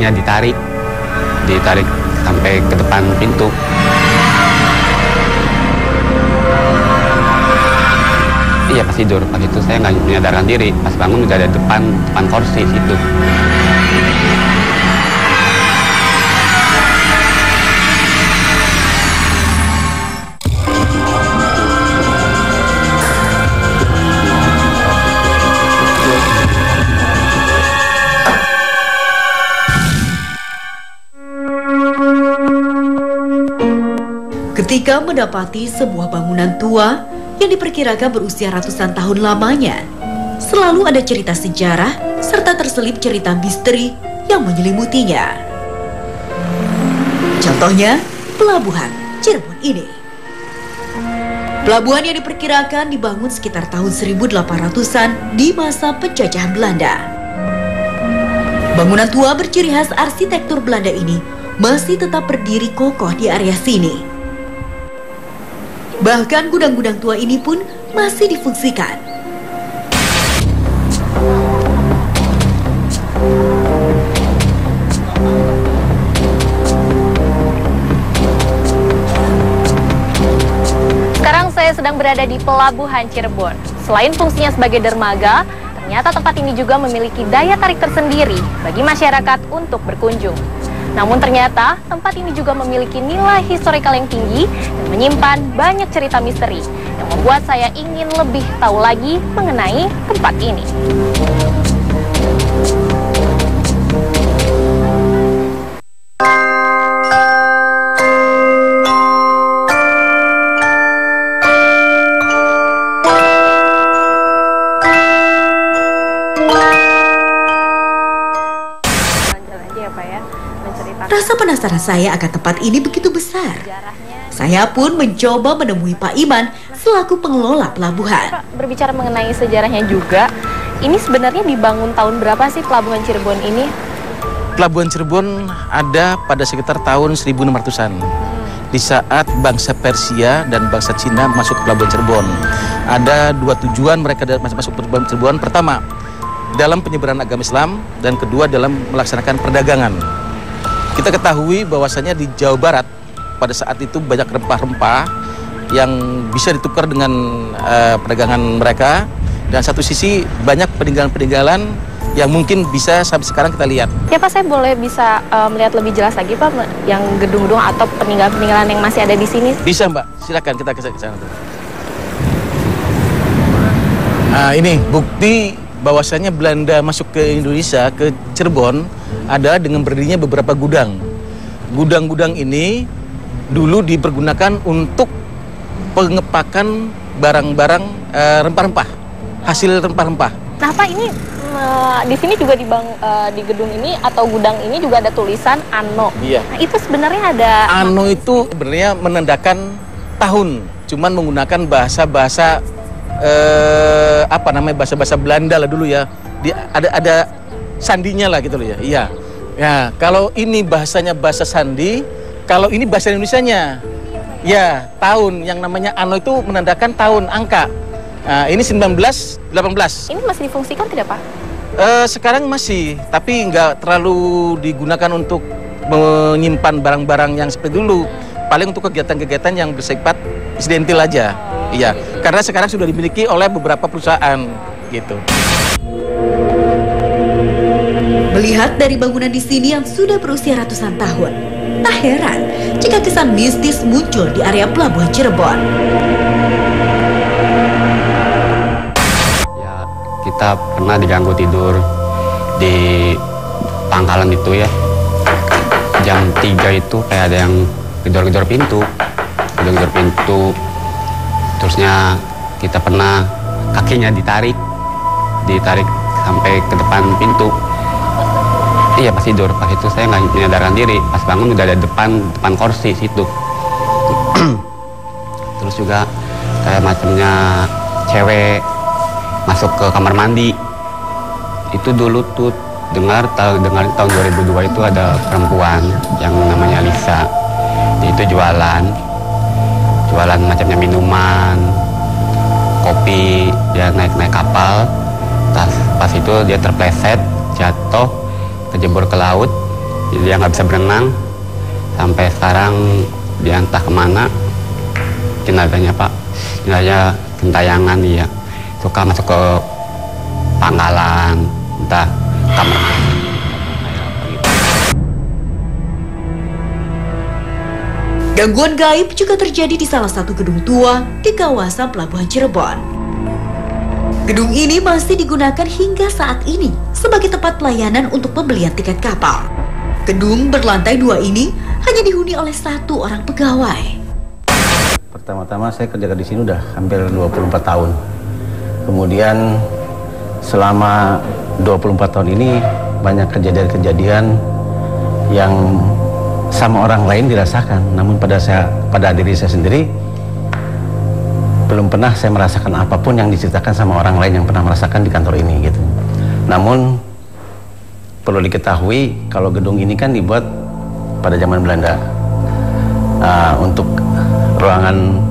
kakinya ditarik sampai ke depan pintu. Iya, pas tidur. Pas itu saya nggak menyadarkan diri. Pas bangun udah ada depan kursi situ. Ketika mendapati sebuah bangunan tua yang diperkirakan berusia ratusan tahun lamanya, selalu ada cerita sejarah serta terselip cerita misteri yang menyelimutinya. Contohnya, pelabuhan Cirebon ini. Pelabuhan yang diperkirakan dibangun sekitar tahun 1800-an di masa penjajahan Belanda. Bangunan tua berciri khas arsitektur Belanda ini masih tetap berdiri kokoh di area sini. Bahkan gudang-gudang tua ini pun masih difungsikan. Sekarang saya sedang berada di Pelabuhan Cirebon. Selain fungsinya sebagai dermaga, ternyata tempat ini juga memiliki daya tarik tersendiri bagi masyarakat untuk berkunjung. Namun ternyata tempat ini juga memiliki nilai historikal yang tinggi dan menyimpan banyak cerita misteri yang membuat saya ingin lebih tahu lagi mengenai tempat ini. Rasa penasaran saya akan tempat ini begitu besar. Saya pun mencoba menemui Pak Iman selaku pengelola pelabuhan. Pak, berbicara mengenai sejarahnya juga, ini sebenarnya dibangun tahun berapa sih Pelabuhan Cirebon ini? Pelabuhan Cirebon ada pada sekitar tahun 1600-an. Di saat bangsa Persia dan bangsa Cina masuk ke Pelabuhan Cirebon. Ada dua tujuan mereka masuk ke Pelabuhan Cirebon. Pertama, dalam penyebaran agama Islam, dan kedua dalam melaksanakan perdagangan. Kita ketahui bahwasanya di Jawa Barat pada saat itu banyak rempah-rempah yang bisa ditukar dengan perdagangan mereka, dan satu sisi banyak peninggalan-peninggalan yang mungkin bisa sampai sekarang kita lihat. Ya Pak, saya boleh bisa melihat lebih jelas lagi Pak yang gedung-gedung atau peninggalan-peninggalan yang masih ada di sini? Bisa Mbak, silakan kita ke sana. Nah, ini bukti bahwasanya Belanda masuk ke Indonesia, ke Cirebon, adalah dengan berdirinya beberapa gudang. Gudang-gudang ini dulu dipergunakan untuk pengepakan barang-barang rempah-rempah, hasil rempah-rempah. Nah Pak, ini di sini juga di gedung ini atau gudang ini juga ada tulisan Anno. Iya. Nah, itu sebenarnya ada... Anno itu sebenarnya menandakan tahun, cuman menggunakan bahasa-bahasa bahasa-bahasa Belanda lah dulu ya. Ada sandinya lah gitu loh ya. Iya. Ya, kalau ini bahasanya bahasa sandi, kalau ini bahasa Indonesianya. Ya, tahun yang namanya Anno itu menandakan tahun, angka. Nah, ini 1918. Ini masih difungsikan tidak Pak? Sekarang masih, tapi nggak terlalu digunakan untuk menyimpan barang-barang yang seperti dulu. Paling untuk kegiatan-kegiatan yang bersifat insidental aja. Iya, karena sekarang sudah dimiliki oleh beberapa perusahaan gitu. Melihat dari bangunan di sini yang sudah berusia ratusan tahun, tak heran jika kesan mistis muncul di area Pelabuhan Cirebon. Ya, kita pernah diganggu tidur di pangkalan itu ya. Jam 3 itu kayak ada yang gedor-gedor pintu. Terusnya kita pernah kakinya ditarik sampai ke depan pintu. Iya, pas tidur. Pas itu saya nggak menyadarkan diri. Pas bangun udah ada depan kursi situ. Terus juga kayak macamnya cewek masuk ke kamar mandi. Itu dulu tuh dengar tahun 2002 itu ada perempuan yang namanya Lisa. Itu jualan macamnya minuman, kopi. Dia naik kapal. Pas itu dia terpleset, jatuh, kejebur ke laut, dia nggak bisa berenang. Sampai sekarang dia entah kemana. Jenazahnya Pak, jenazahnya gentayangan dia. Suka masuk ke pangkalan, entah kamar mandi. Gangguan gaib juga terjadi di salah satu gedung tua di kawasan Pelabuhan Cirebon. Gedung ini masih digunakan hingga saat ini sebagai tempat pelayanan untuk pembelian tiket kapal. Gedung berlantai 2 ini hanya dihuni oleh 1 orang pegawai. Pertama-tama saya kerja di sini udah hampir 24 tahun. Kemudian selama 24 tahun ini banyak kejadian-kejadian yang sama orang lain dirasakan, namun pada diri saya sendiri belum pernah saya merasakan apapun yang diceritakan sama orang lain yang pernah merasakan di kantor ini gitu. Namun perlu diketahui kalau gedung ini kan dibuat pada zaman Belanda. Untuk ruangan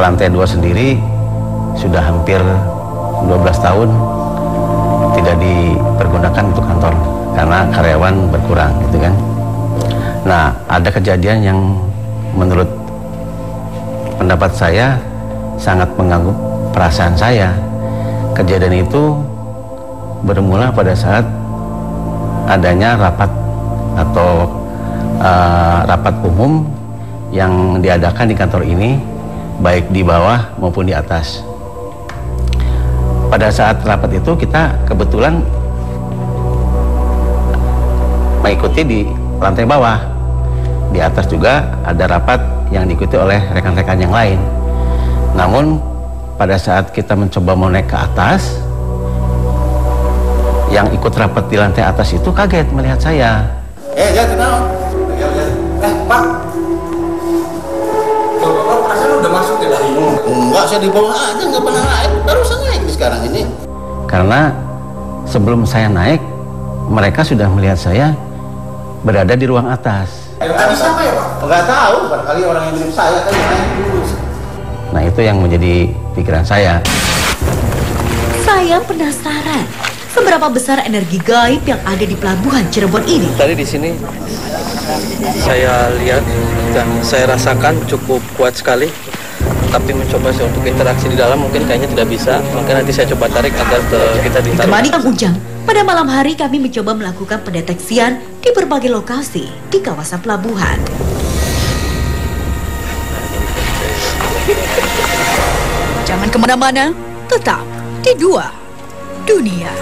lantai 2 sendiri sudah hampir 12 tahun tidak dipergunakan untuk kantor karena karyawan berkurang gitu kan. Nah, ada kejadian yang menurut pendapat saya sangat mengganggu perasaan saya. Kejadian itu bermula pada saat adanya rapat atau rapat umum yang diadakan di kantor ini, baik di bawah maupun di atas. Pada saat rapat itu kita kebetulan mengikuti di lantai bawah. Di atas juga ada rapat yang diikuti oleh rekan-rekan yang lain. Namun pada saat kita mencoba mau naik ke atas, yang ikut rapat di lantai atas itu kaget melihat saya. Ya kenal. Pak. Bapak perasaan udah masuk ya tadi? Enggak, saya di bawah aja, nggak pernah naik. Baru saya naik sekarang ini. Karena sebelum saya naik, mereka sudah melihat saya berada di ruang atas. Tadi siapa ya Pak? Nggak tahu, barangkali orang yang mirip saya kan yang naik dulu. Nah itu yang menjadi pikiran saya. Saya penasaran seberapa besar energi gaib yang ada di Pelabuhan Cirebon ini. Tadi di sini saya lihat dan saya rasakan cukup kuat sekali. Tapi mencoba saya untuk interaksi di dalam mungkin kayaknya tidak bisa. Mungkin nanti saya coba tarik agar kita ditarik. Ditemani Kang Ujang, pada malam hari kami mencoba melakukan pendeteksian di berbagai lokasi di kawasan pelabuhan. Jangan kemana-mana, tetap di Dua Dunia.